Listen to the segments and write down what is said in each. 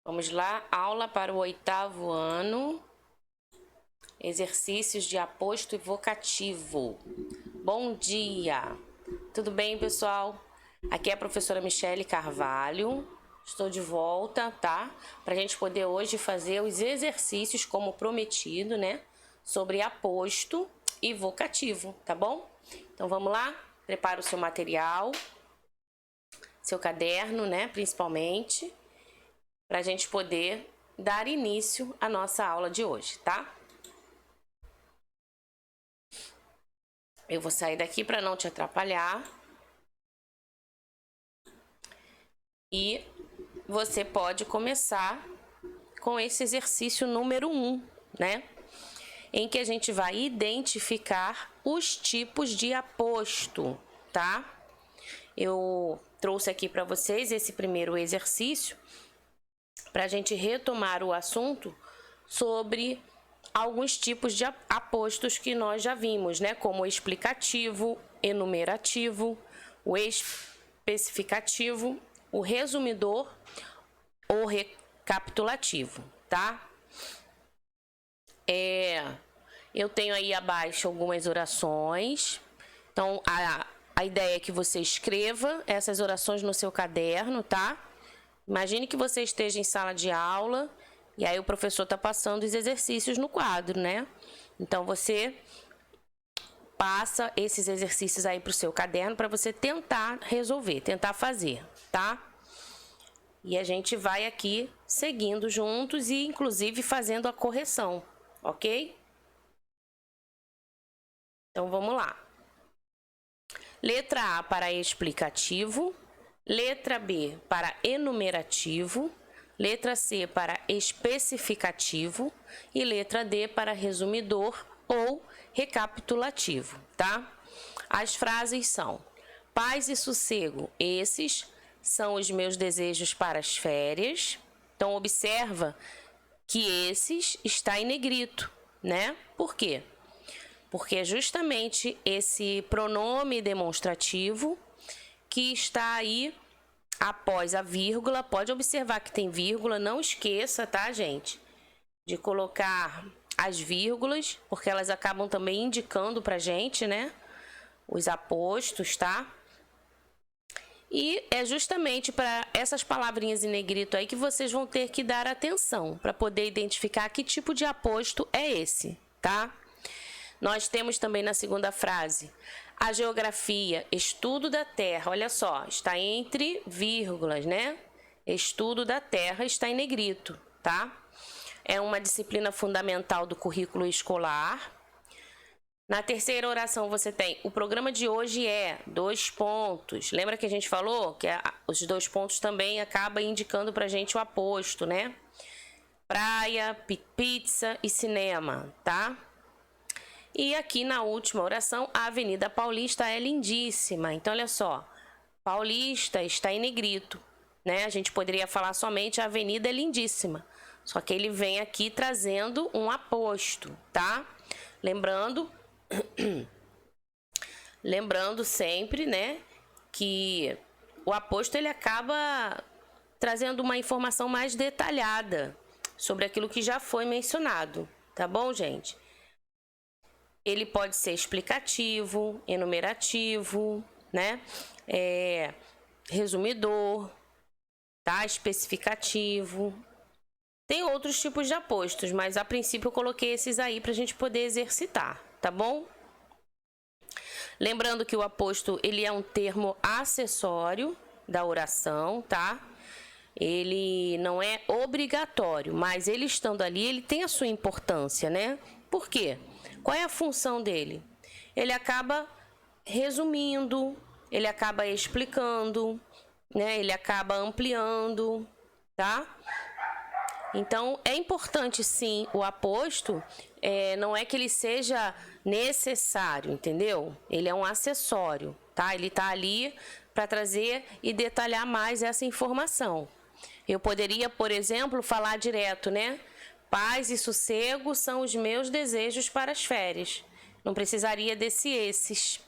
Vamos lá, aula para o 8º ano, exercícios de aposto e vocativo. Bom dia! Tudo bem, pessoal? Aqui é a professora Michele Carvalho. Estou de volta, tá? Para a gente poder hoje fazer os exercícios como prometido, né? Sobre aposto e vocativo, tá bom? Então vamos lá? Prepara o seu material, seu caderno, né? Principalmente, para a gente poder dar início à nossa aula de hoje, tá? Eu vou sair daqui para não te atrapalhar. E você pode começar com esse exercício número 1, né? Em que a gente vai identificar os tipos de aposto, tá? Eu trouxe aqui para vocês esse primeiro exercício para a gente retomar o assunto sobre alguns tipos de apostos que nós já vimos, né? Como o explicativo, enumerativo, o especificativo, o resumidor ou recapitulativo, tá? Eu tenho aí abaixo algumas orações. Então, a ideia é que você escreva essas orações no seu caderno, tá? Imagine que você esteja em sala de aula e aí o professor está passando os exercícios no quadro, né? Então, você passa esses exercícios aí para o seu caderno para você tentar resolver, tentar fazer, tá? E a gente vai aqui seguindo juntos e, inclusive, fazendo a correção, ok? Então, vamos lá. Letra A para explicativo, letra B para enumerativo, letra C para especificativo e letra D para resumidor ou recapitulativo, tá? As frases são: paz e sossego, esses são os meus desejos para as férias. Então, observa que esses está em negrito, né? Por quê? Porque é justamente esse pronome demonstrativo que está aí após a vírgula. Pode observar que tem vírgula, não esqueça, tá, gente? De colocar as vírgulas, porque elas acabam também indicando pra gente, né? Os apostos, tá? E é justamente para essas palavrinhas em negrito aí que vocês vão ter que dar atenção para poder identificar que tipo de aposto é esse, tá? Nós temos também na segunda frase a geografia, estudo da terra. Olha só, está entre vírgulas, né? Estudo da terra está em negrito, tá? É uma disciplina fundamental do currículo escolar. Na terceira oração você tem: o programa de hoje é ... Lembra que a gente falou que os 2 pontos também acaba indicando pra gente o aposto, né? Praia, pizza e cinema, tá? E aqui na última oração, a Avenida Paulista é lindíssima. Então, olha só, Paulista está em negrito, né? A gente poderia falar somente a Avenida é lindíssima. Só que ele vem aqui trazendo um aposto, tá? Lembrando sempre, né, que o aposto ele acaba trazendo uma informação mais detalhada sobre aquilo que já foi mencionado, tá bom, gente? Ele pode ser explicativo, enumerativo, né? Resumidor, tá? Especificativo. Tem outros tipos de apostos, mas a princípio eu coloquei esses aí para a gente poder exercitar, tá bom? Lembrando que o aposto ele é um termo acessório da oração, tá? Ele não é obrigatório, mas ele estando ali, ele tem a sua importância, né? Por quê? Qual é a função dele? Ele acaba resumindo, ele acaba explicando, né? Ele acaba ampliando, tá? Então, é importante sim o aposto, não é que ele seja necessário, entendeu? Ele é um acessório, tá? Ele tá ali para trazer e detalhar mais essa informação. Eu poderia, por exemplo, falar direto, né? Paz e sossego são os meus desejos para as férias. Não precisaria desse esses,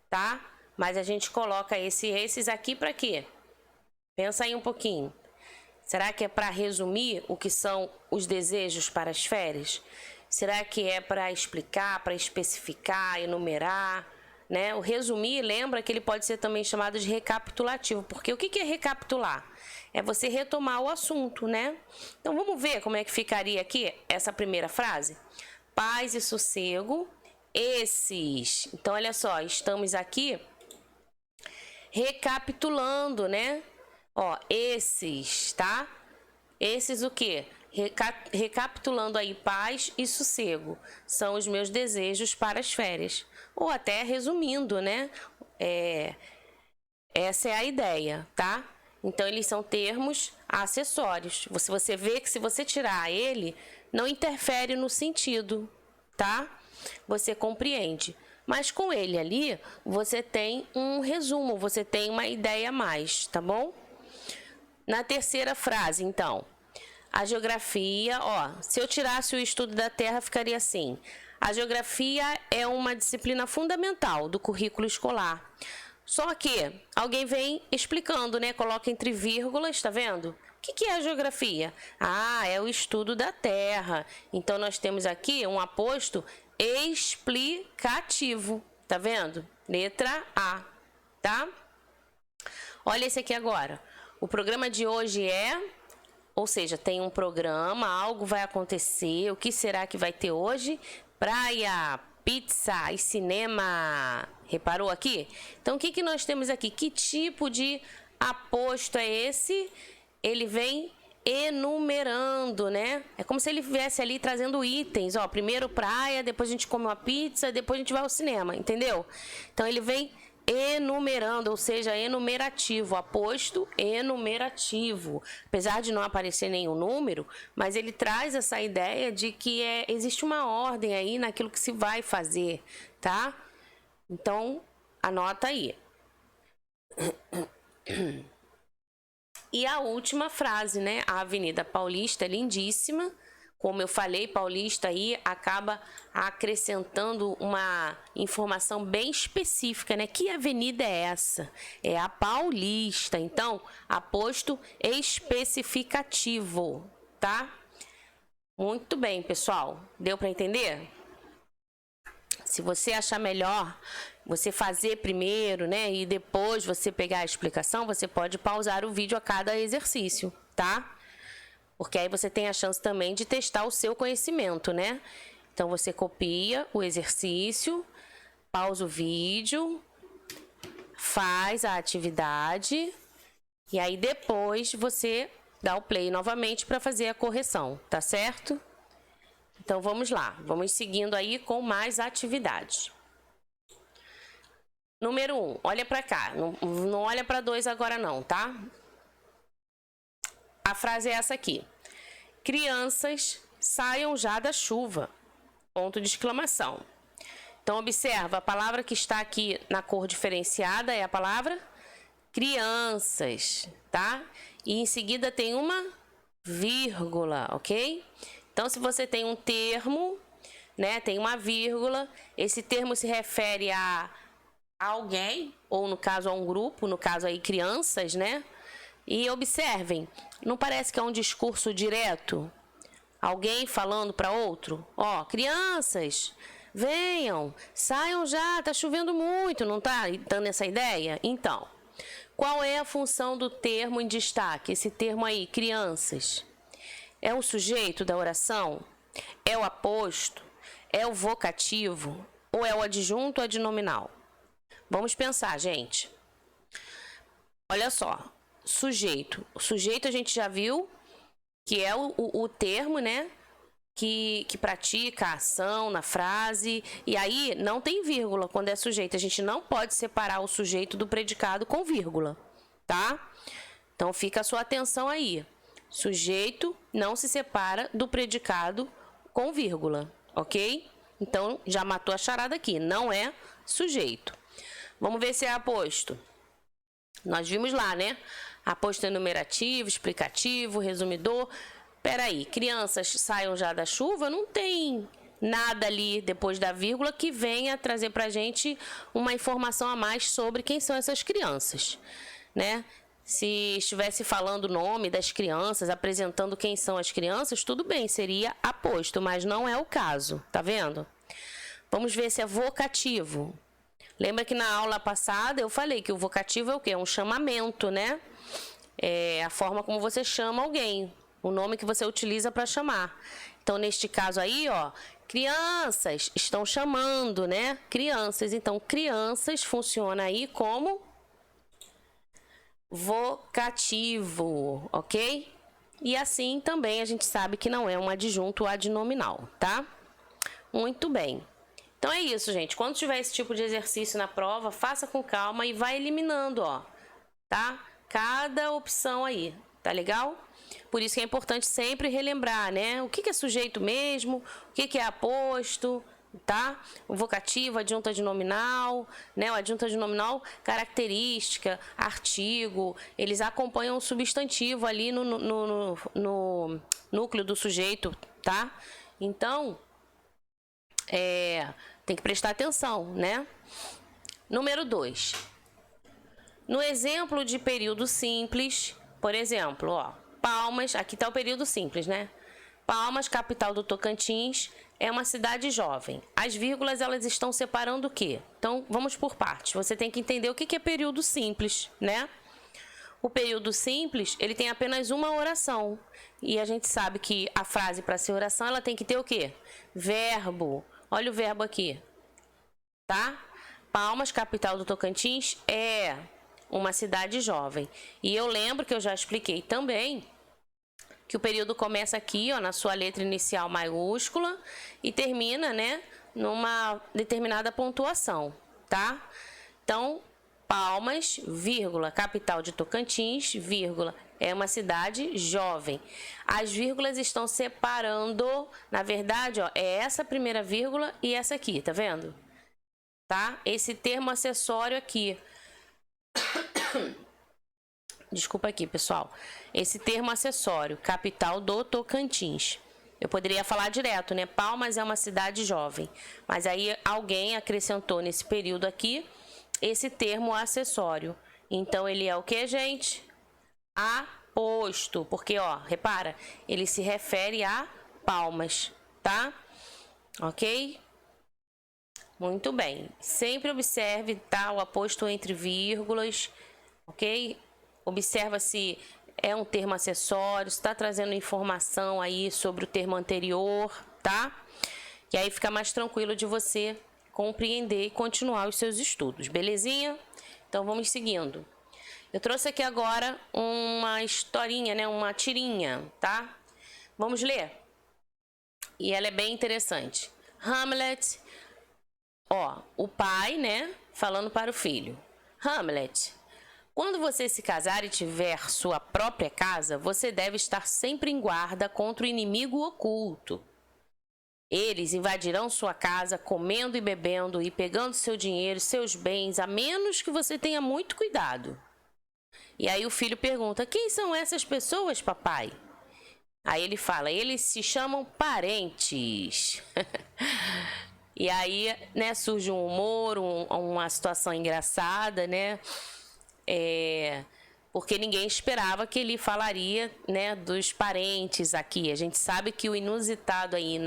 tá? Mas a gente coloca esses aqui para quê? Pensa aí um pouquinho. Será que é para resumir o que são os desejos para as férias? Será que é para explicar, para especificar, enumerar? Né? O resumir, lembra que ele pode ser também chamado de recapitulativo, porque o que é recapitular? É você retomar o assunto, né? Então vamos ver como é que ficaria aqui essa primeira frase? Paz e sossego, esses. Então olha só, estamos aqui recapitulando, né? Ó, esses, tá? Esses o quê? Recapitulando aí, paz e sossego são os meus desejos para as férias. Ou até resumindo, né? Essa é a ideia, tá? Então, eles são termos acessórios. Você vê que se você tirar ele, não interfere no sentido, tá? Você compreende. Mas com ele ali, você tem um resumo, você tem uma ideia a mais, tá bom? Na terceira frase, então, a geografia, ó, se eu tirasse o estudo da Terra, ficaria assim. A geografia é uma disciplina fundamental do currículo escolar. Só que alguém vem explicando, né? Coloca entre vírgulas, tá vendo? O que é a geografia? Ah, é o estudo da Terra. Então, nós temos aqui um aposto explicativo, tá vendo? Letra A, tá? Olha esse aqui agora. O programa de hoje ou seja, tem um programa, algo vai acontecer. O que será que vai ter hoje? Praia, pizza e cinema. Reparou aqui? Então, o que nós temos aqui? Que tipo de aposto é esse? Ele vem enumerando, né? É como se ele viesse ali trazendo itens. Ó, primeiro praia, depois a gente come uma pizza, depois a gente vai ao cinema, entendeu? Então, ele vem enumerando, ou seja, enumerativo, aposto enumerativo. Apesar de não aparecer nenhum número, mas ele traz essa ideia de que existe uma ordem aí naquilo que se vai fazer, tá? Então, anota aí. E a última frase, né? A Avenida Paulista é lindíssima. Como eu falei, Paulista aí acaba acrescentando uma informação bem específica, né? Que avenida é essa? É a Paulista. Então, aposto especificativo, tá? Muito bem, pessoal. Deu para entender? Se você achar melhor você fazer primeiro, né? E depois você pegar a explicação, você pode pausar o vídeo a cada exercício, tá? Porque aí você tem a chance também de testar o seu conhecimento, né? Então, você copia o exercício, pausa o vídeo, faz a atividade e aí depois você dá o play novamente para fazer a correção, tá certo? Então, vamos lá. Vamos seguindo aí com mais atividades. Número 1, olha para cá. Não olha para 2 agora não, tá? A frase é essa aqui. Crianças, saiam já da chuva. Ponto de exclamação. Então, observa, a palavra que está aqui na cor diferenciada é a palavra crianças, tá? E em seguida tem uma vírgula, ok? Então, se você tem um termo, né, tem uma vírgula, esse termo se refere a alguém, ou no caso a um grupo, no caso aí crianças, né? E observem, não parece que é um discurso direto? Alguém falando para outro? Ó, crianças, venham, saiam já, tá chovendo muito, não tá dando essa ideia? Então, qual é a função do termo em destaque? Esse termo aí, crianças. É o sujeito da oração? É o aposto? É o vocativo? Ou é o adjunto adnominal? Vamos pensar, gente. Olha só. Sujeito. O sujeito a gente já viu que é o termo, né? Que pratica a ação na frase. E aí não tem vírgula quando é sujeito. A gente não pode separar o sujeito do predicado com vírgula, tá? Então fica a sua atenção aí. Sujeito não se separa do predicado com vírgula, ok? Então já matou a charada aqui. Não é sujeito. Vamos ver se é aposto. Nós vimos lá, né? Aposto enumerativo, explicativo, resumidor. Peraí, crianças saiam já da chuva? Não tem nada ali depois da vírgula que venha trazer pra gente uma informação a mais sobre quem são essas crianças, né? Se estivesse falando o nome das crianças, apresentando quem são as crianças, tudo bem, seria aposto, mas não é o caso, tá vendo? Vamos ver se é vocativo. Lembra que na aula passada eu falei que o vocativo é o quê? É um chamamento, né? É a forma como você chama alguém, o nome que você utiliza para chamar. Então, neste caso aí, ó, crianças estão chamando, né? Crianças. Então, crianças funciona aí como vocativo, ok? E assim também a gente sabe que não é um adjunto adnominal, tá? Muito bem. Então é isso, gente. Quando tiver esse tipo de exercício na prova, faça com calma e vai eliminando, ó, tá? Cada opção aí, tá legal? Por isso que é importante sempre relembrar, né? O que é sujeito mesmo, o que é aposto, tá? O vocativo, adjunto adnominal, né? O adjunto adnominal, característica, artigo, eles acompanham o substantivo ali no núcleo do sujeito, tá? Então, tem que prestar atenção, né? Número 2. No exemplo de período simples, por exemplo, ó, Palmas, aqui está o período simples, né? Palmas, capital do Tocantins, é uma cidade jovem. As vírgulas, elas estão separando o quê? Então, vamos por partes. Você tem que entender o que é período simples, né? O período simples, ele tem apenas uma oração. E a gente sabe que a frase para ser oração, ela tem que ter o quê? Verbo. Olha o verbo aqui, tá? Palmas, capital do Tocantins, é uma cidade jovem. E eu lembro que eu já expliquei também que o período começa aqui, ó, na sua letra inicial maiúscula e termina, né, numa determinada pontuação, tá? Então, Palmas, vírgula, capital de Tocantins, vírgula, é uma cidade jovem. As vírgulas estão separando, na verdade, ó, é essa primeira vírgula e essa aqui, tá vendo? Tá? Esse termo acessório aqui. Desculpa aqui, pessoal. Esse termo acessório, capital do Tocantins. Eu poderia falar direto, né? Palmas é uma cidade jovem. Mas aí alguém acrescentou nesse período aqui esse termo acessório. Então, ele é o que, gente? Aposto. Porque, ó, repara, ele se refere a Palmas, tá? Ok? Muito bem. Sempre observe, tá? O aposto entre vírgulas, ok? Observa se é um termo acessório, se está trazendo informação aí sobre o termo anterior, tá? E aí fica mais tranquilo de você compreender e continuar os seus estudos, belezinha? Então vamos seguindo. Eu trouxe aqui agora uma historinha, né? Uma tirinha, tá? Vamos ler? E ela é bem interessante. Hamlet, ó, o pai, né? Falando para o filho. Hamlet, quando você se casar e tiver sua própria casa, você deve estar sempre em guarda contra o inimigo oculto. Eles invadirão sua casa, comendo e bebendo e pegando seu dinheiro, seus bens, a menos que você tenha muito cuidado. E aí o filho pergunta, quem são essas pessoas, papai? Aí ele fala, eles se chamam parentes. E aí, né, surge um humor, uma situação engraçada, né? Porque ninguém esperava que ele falaria, né, dos parentes aqui. A gente sabe que o inusitado aí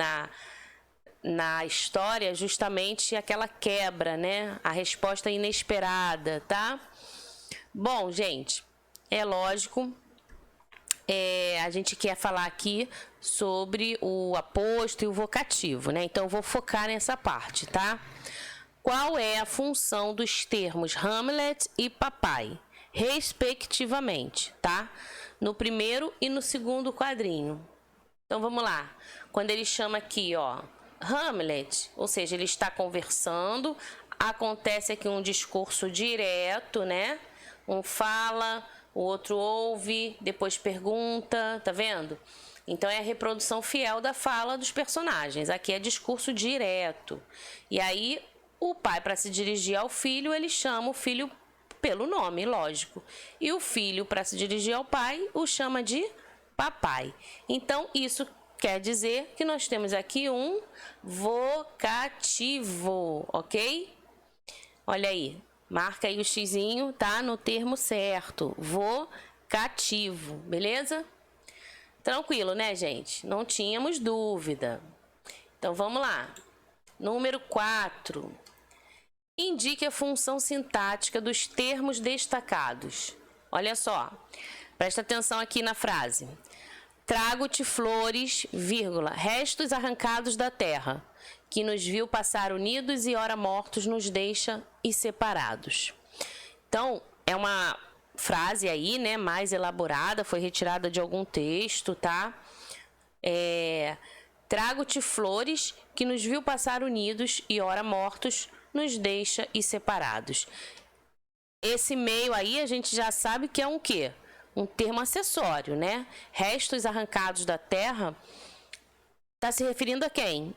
na história é justamente aquela quebra, né? A resposta inesperada, tá? Bom, gente, é lógico, a gente quer falar aqui sobre o aposto e o vocativo, né? Então, eu vou focar nessa parte, tá? Qual é a função dos termos Hamlet e papai, respectivamente, tá? No primeiro e no segundo quadrinho. Então, vamos lá. Quando ele chama aqui, ó, Hamlet, ou seja, ele está conversando, acontece aqui um discurso direto, né? Um fala, o outro ouve, depois pergunta, tá vendo? Então, é a reprodução fiel da fala dos personagens. Aqui é discurso direto. E aí, o pai, para se dirigir ao filho, ele chama o filho pelo nome, lógico. E o filho, para se dirigir ao pai, o chama de papai. Então, isso quer dizer que nós temos aqui um vocativo, ok? Olha aí. Marca aí o xizinho, tá? No termo certo. Vocativo, beleza? Tranquilo, né, gente? Não tínhamos dúvida. Então, vamos lá. Número 4. Indique a função sintática dos termos destacados. Olha só. Presta atenção aqui na frase. Trago-te flores, vírgula, restos arrancados da terra, que nos viu passar unidos e ora mortos nos deixa e separados. Então, é uma frase aí, né, mais elaborada, foi retirada de algum texto, tá? Trago-te flores, que nos viu passar unidos e ora mortos nos deixa e separados. Esse meio aí a gente já sabe que é um quê? Um termo acessório, né? Restos arrancados da terra está se referindo a quem?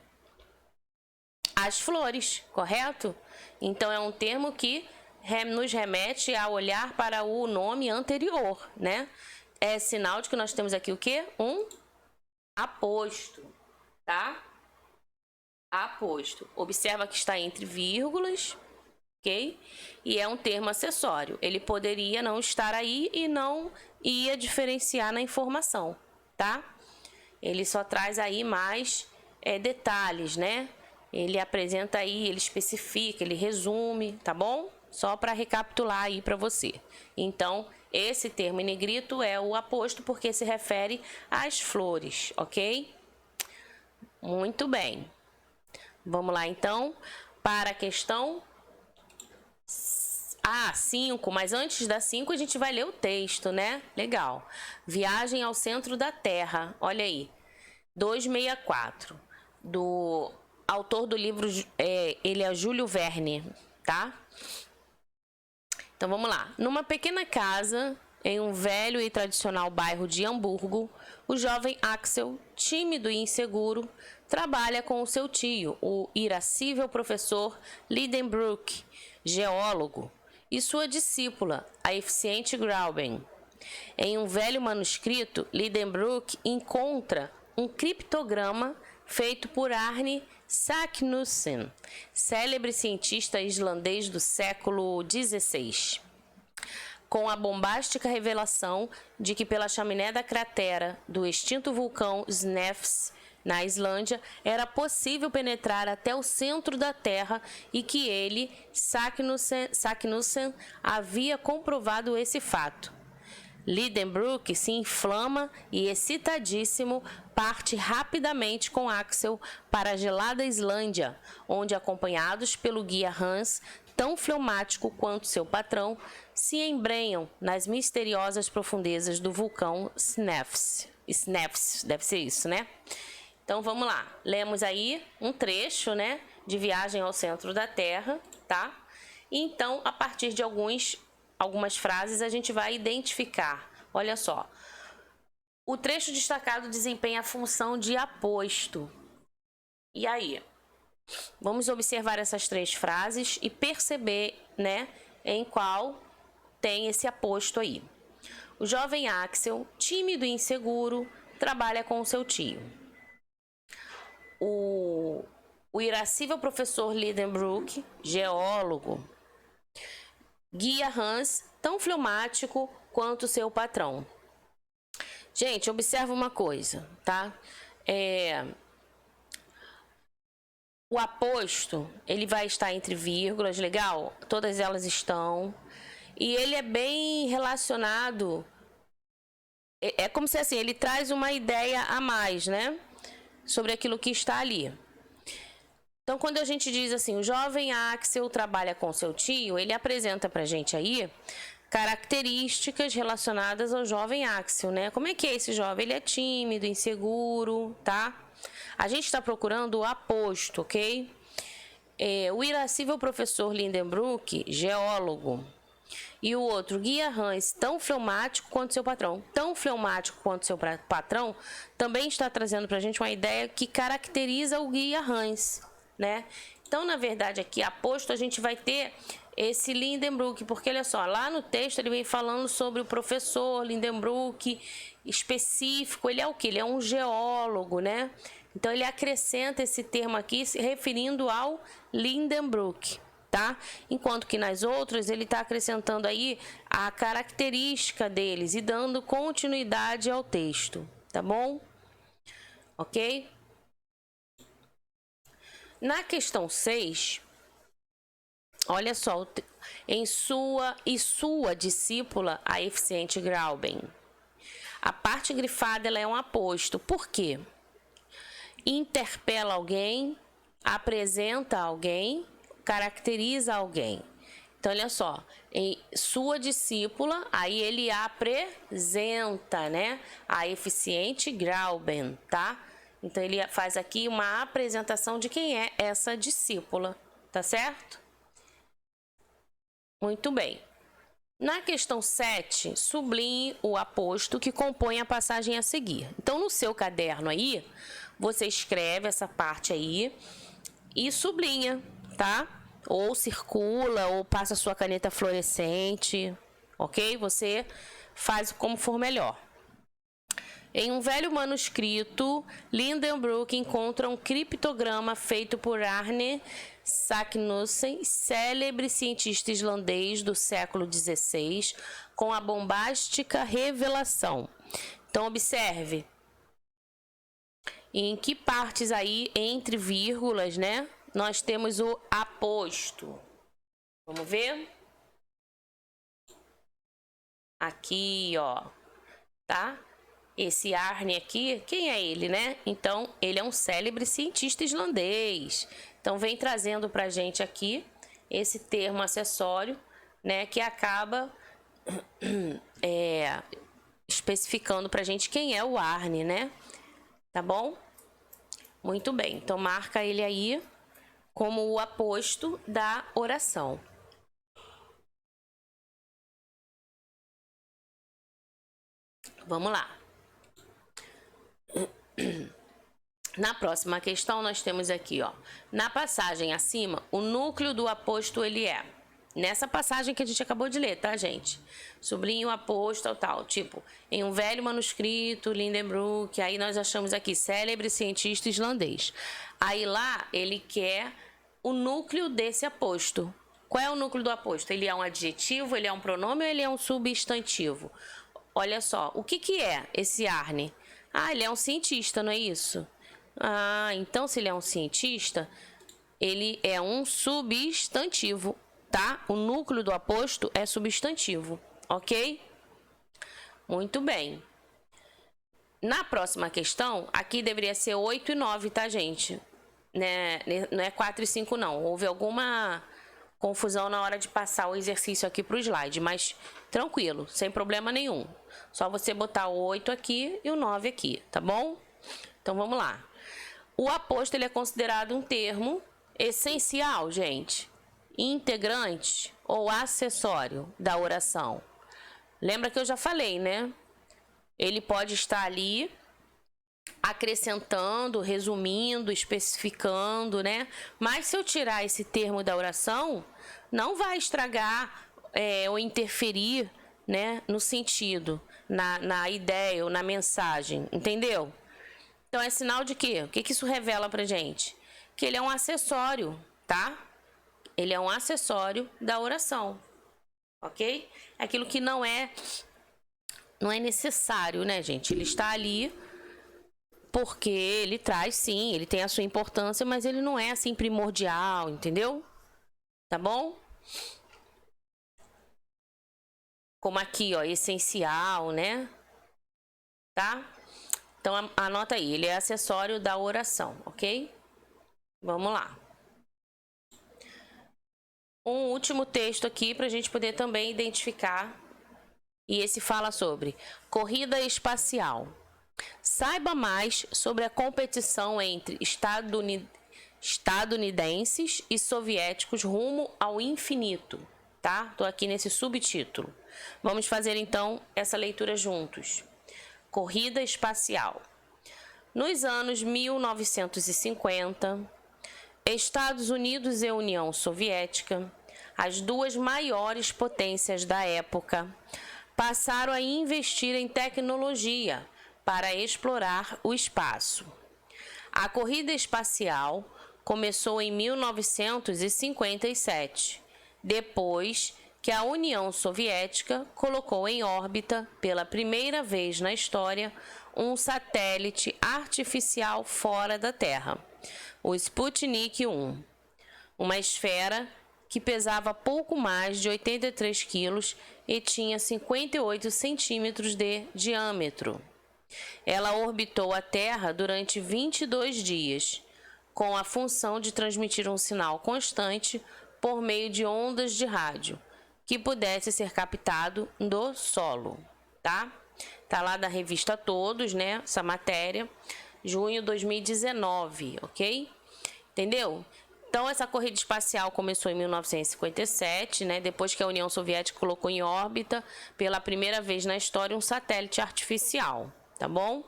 As flores, correto? Então é um termo que nos remete a olhar para o nome anterior, né? É sinal de que nós temos aqui o quê? Um aposto, tá? Aposto. Observa que está entre vírgulas, ok? E é um termo acessório. Ele poderia não estar aí e não ia diferenciar na informação, tá? Ele só traz aí mais detalhes, né? Ele apresenta aí, ele especifica, ele resume, tá bom? Só para recapitular aí para você. Então, esse termo em negrito é o aposto porque se refere às flores, ok? Muito bem. Vamos lá, então, para a questão 5, mas antes da 5 a gente vai ler o texto, né? Legal. Viagem ao centro da Terra, olha aí, 264, do autor do livro, ele é Júlio Verne, tá? Então vamos lá. Numa pequena casa, em um velho e tradicional bairro de Hamburgo, o jovem Axel, tímido e inseguro, trabalha com o seu tio, o irascível professor Lidenbrock, geólogo, e sua discípula, a eficiente Grauben. Em um velho manuscrito, Lidenbrock encontra um criptograma feito por Arne Saknussemm, célebre cientista islandês do século XVI, com a bombástica revelação de que pela chaminé da cratera do extinto vulcão Snefs, na Islândia, era possível penetrar até o centro da Terra e que ele, Saknussemm, havia comprovado esse fato. Lidenbrock se inflama e, excitadíssimo, parte rapidamente com Axel para a gelada Islândia, onde, acompanhados pelo guia Hans, tão fleumático quanto seu patrão, se embrenham nas misteriosas profundezas do vulcão Snefs. Snefs, deve ser isso, né? Então vamos lá, lemos aí um trecho, né, de Viagem ao Centro da Terra, tá? E então, a partir de algumas frases, a gente vai identificar. Olha só, o trecho destacado desempenha a função de aposto. E aí? Vamos observar essas 3 frases e perceber, né, em qual tem esse aposto aí. O jovem Axel, tímido e inseguro, trabalha com o seu tio. O irascível professor Lidenbrock, geólogo. Guia Hans, tão fleumático quanto seu patrão. Gente, observa uma coisa, tá? O aposto, ele vai estar entre vírgulas, legal? Todas elas estão. E ele é bem relacionado. É como se assim, ele traz uma ideia a mais, né? Sobre aquilo que está ali. Então, quando a gente diz assim, o jovem Axel trabalha com seu tio, ele apresenta pra gente aí características relacionadas ao jovem Axel, né? Como é que é esse jovem? Ele é tímido, inseguro, tá? A gente está procurando o aposto, ok? O irascível professor Lidenbrock, geólogo. E o outro, guia Hans, tão fleumático quanto seu patrão. Tão fleumático quanto seu patrão também está trazendo para a gente uma ideia que caracteriza o guia Hans, né? Então, na verdade, aqui, aposto, a gente vai ter esse Lidenbrock, porque, olha só, lá no texto ele vem falando sobre o professor Lidenbrock específico. Ele é o quê? Ele é um geólogo, né? Então, ele acrescenta esse termo aqui se referindo ao Lidenbrock, tá? Enquanto que nas outras ele está acrescentando aí a característica deles e dando continuidade ao texto, tá bom? Ok? Na questão 6, olha só, em sua discípula, a eficiente Grauben. A parte grifada ela é um aposto. Por quê? Interpela alguém, apresenta alguém, caracteriza alguém. Então, olha só, em sua discípula, aí ele apresenta, né? A eficiente Grauben, tá? Então, ele faz aqui uma apresentação de quem é essa discípula, tá certo? Muito bem. Na questão 7, sublinhe o aposto que compõe a passagem a seguir. Então, no seu caderno aí, você escreve essa parte aí e sublinha, tá? Ou circula, ou passa a sua caneta fluorescente, ok? Você faz como for melhor. Em um velho manuscrito, Lindenbrook encontra um criptograma feito por Arne Saknussemm, célebre cientista islandês do século XVI, com a bombástica revelação. Então, observe em que partes aí, entre vírgulas, né, nós temos o aposto. Vamos ver? Aqui, ó, tá? Esse Arne aqui, quem é ele, né? Então, ele é um célebre cientista islandês. Então, vem trazendo pra gente aqui esse termo acessório, né? Que acaba especificando pra gente quem é o Arne, né? Tá bom? Muito bem. Então, marca ele aí como o aposto da oração. Vamos lá. Na próxima questão, nós temos aqui, ó, na passagem acima, o núcleo do aposto ele é. Nessa passagem que a gente acabou de ler, tá, gente? Sublinho o aposto, tal, tipo, em um velho manuscrito, Lindenbrook, aí nós achamos aqui, célebre cientista islandês. Aí lá, ele quer o núcleo desse aposto. Qual é o núcleo do aposto? Ele é um adjetivo, ele é um pronome ou ele é um substantivo? Olha só, o que é esse Arne? Ah, ele é um cientista, não é isso? Ah, então se ele é um cientista, ele é um substantivo, tá? O núcleo do aposto é substantivo, ok? Muito bem. Na próxima questão, aqui deveria ser 8 e 9, tá, gente? Né? Não é 4 e 5, não. Houve alguma confusão na hora de passar o exercício aqui para o slide, mas tranquilo, sem problema nenhum. Só você botar o 8 aqui e o 9 aqui, tá bom? Então, vamos lá. O aposto ele é considerado um termo essencial, gente, integrante ou acessório da oração. Lembra que eu já falei, né? Ele pode estar ali acrescentando, resumindo, especificando, né? Mas se eu tirar esse termo da oração, não vai estragar ou interferir, né, no sentido, na ideia ou na mensagem, entendeu? Então, é sinal de quê? O que isso revela pra gente? Que ele é um acessório, tá? Ele é um acessório da oração, ok? Aquilo que não é necessário, né, gente? Ele está ali porque ele traz, sim, ele tem a sua importância, mas ele não é, assim, primordial, entendeu? Tá bom? Como aqui, ó, essencial, né? Tá? Então, anota aí, ele é acessório da oração, ok? Vamos lá. Um último texto aqui para a gente poder também identificar. E esse fala sobre corrida espacial. Saiba mais sobre a competição entre estadunidenses e soviéticos rumo ao infinito, tá? Tô aqui nesse subtítulo. Vamos fazer então essa leitura juntos. Corrida espacial. Nos anos 1950, Estados Unidos e União Soviética, as duas maiores potências da época, passaram a investir em tecnologia para explorar o espaço. A corrida espacial começou em 1957, depois que a União Soviética colocou em órbita, pela primeira vez na história, um satélite artificial fora da Terra, o Sputnik 1, uma esfera que pesava pouco mais de 83 quilos e tinha 58 centímetros de diâmetro. Ela orbitou a Terra durante 22 dias, com a função de transmitir um sinal constante por meio de ondas de rádio, que pudesse ser captado do solo, tá? Tá lá da revista Todos, né? Essa matéria, junho de 2019, ok? Entendeu? Então, essa corrida espacial começou em 1957, né? Depois que a União Soviética colocou em órbita, pela primeira vez na história, um satélite artificial, tá bom?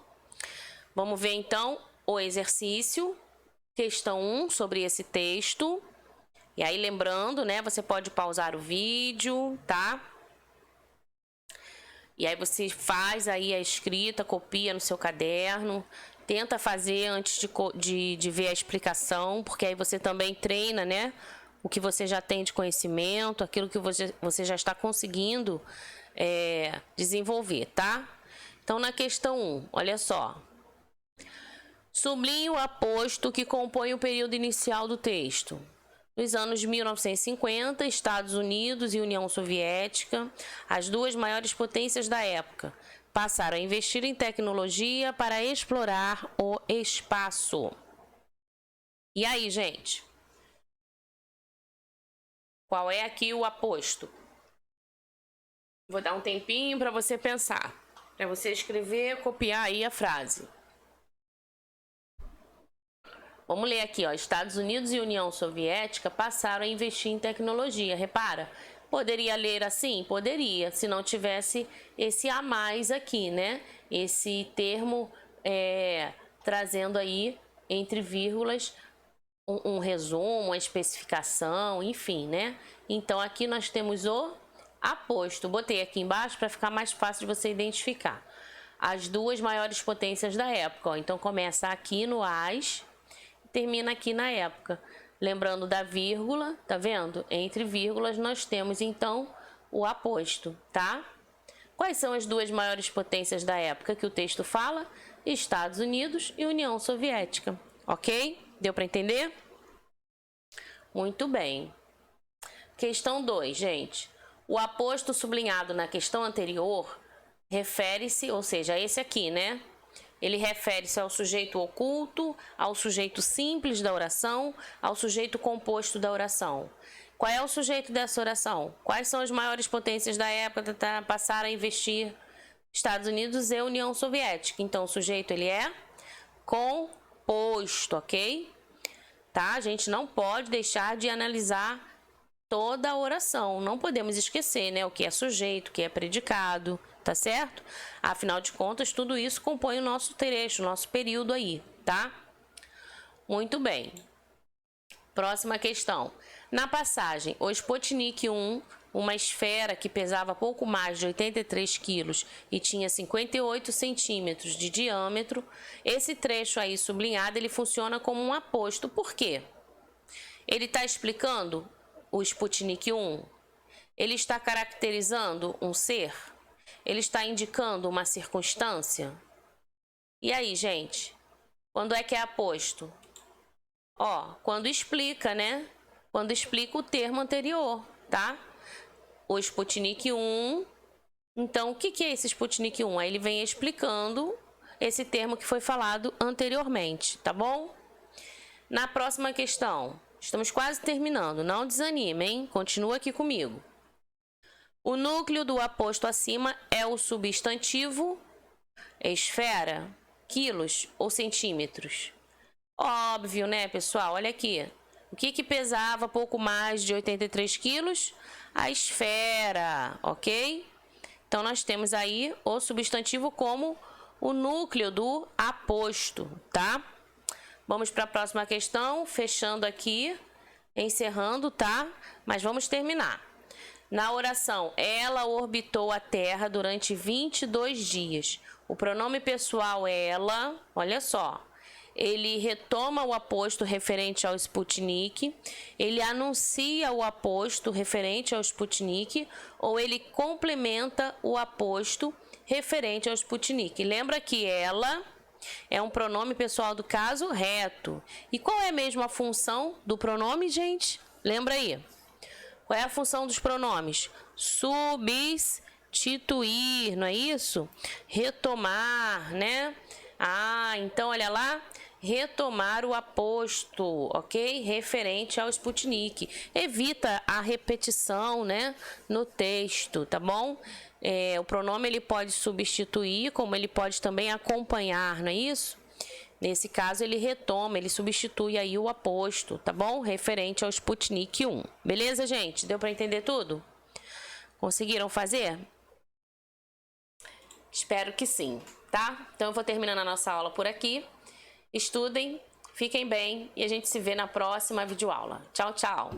Vamos ver, então, o exercício, questão 1, sobre esse texto. E aí, lembrando, né? Você pode pausar o vídeo, tá? E aí, você faz aí a escrita, copia no seu caderno. Tenta fazer antes de ver a explicação, porque aí você também treina, né? O que você já tem de conhecimento, aquilo que você já está conseguindo desenvolver, tá? Então, na questão 1, olha só. Sublinhe o aposto que compõe o período inicial do texto. Nos anos 1950, Estados Unidos e União Soviética, as duas maiores potências da época, passaram a investir em tecnologia para explorar o espaço. E aí, gente? Qual é aqui o aposto? Vou dar um tempinho para você pensar, para você escrever, copiar aí a frase. Vamos ler aqui, ó. Estados Unidos e União Soviética passaram a investir em tecnologia. Repara, poderia ler assim? Poderia, se não tivesse esse a mais aqui, né? Esse termo trazendo aí, entre vírgulas, um resumo, uma especificação, enfim, né? Então, aqui nós temos o aposto. Botei aqui embaixo para ficar mais fácil de você identificar. As duas maiores potências da época, ó. Então, começa aqui no AS, termina aqui na época. Lembrando da vírgula, tá vendo? Entre vírgulas nós temos, então, o aposto, tá? Quais são as duas maiores potências da época que o texto fala? Estados Unidos e União Soviética, ok? Deu para entender? Muito bem. Questão 2, gente. O aposto sublinhado na questão anterior refere-se, ou seja, esse aqui, né? Ele refere-se ao sujeito oculto, ao sujeito simples da oração, ao sujeito composto da oração. Qual é o sujeito dessa oração? Quais são as maiores potências da época para passar a investir? Estados Unidos e União Soviética. Então, o sujeito ele é composto, ok? Tá? A gente não pode deixar de analisar toda a oração. Não podemos esquecer, né? O que é sujeito, o que é predicado, tá certo? Afinal de contas, tudo isso compõe o nosso trecho, o nosso período aí, tá? Muito bem. Próxima questão. Na passagem, o Sputnik 1, uma esfera que pesava pouco mais de 83 quilos e tinha 58 centímetros de diâmetro, esse trecho aí sublinhado, ele funciona como um aposto. Por quê? Ele está explicando o Sputnik 1? Ele está caracterizando um ser? Ele está indicando uma circunstância? E aí, gente? Quando é que é aposto? Ó, quando explica, né? Quando explica o termo anterior, tá? O Sputnik 1. Então, o que é esse Sputnik 1? Aí ele vem explicando esse termo que foi falado anteriormente, tá bom? Na próxima questão, estamos quase terminando, não desanime, hein? Continua aqui comigo. O núcleo do aposto acima é o substantivo esfera, quilos ou centímetros? Óbvio, né, pessoal? Olha aqui. O que pesava pouco mais de 83 quilos? A esfera, ok? Então, nós temos aí o substantivo como o núcleo do aposto, tá? Vamos para a próxima questão, fechando aqui, encerrando, tá? Mas vamos terminar. Na oração, ela orbitou a Terra durante 22 dias. O pronome pessoal ela, olha só, ele retoma o aposto referente ao Sputnik, ele anuncia o aposto referente ao Sputnik ou ele complementa o aposto referente ao Sputnik. Lembra que ela é um pronome pessoal do caso reto. E qual é mesmo a função do pronome, gente? Lembra aí. Qual é a função dos pronomes? Substituir, não é isso? Retomar, né? Ah, então olha lá, retomar o aposto, ok? Referente ao Sputnik. Evita a repetição, né, no texto, tá bom? O pronome ele pode substituir, como ele pode também acompanhar, não é isso? Nesse caso, ele retoma, ele substitui aí o aposto, tá bom? Referente ao Sputnik 1. Beleza, gente? Deu para entender tudo? Conseguiram fazer? Espero que sim, tá? Então, eu vou terminando a nossa aula por aqui. Estudem, fiquem bem e a gente se vê na próxima videoaula. Tchau, tchau!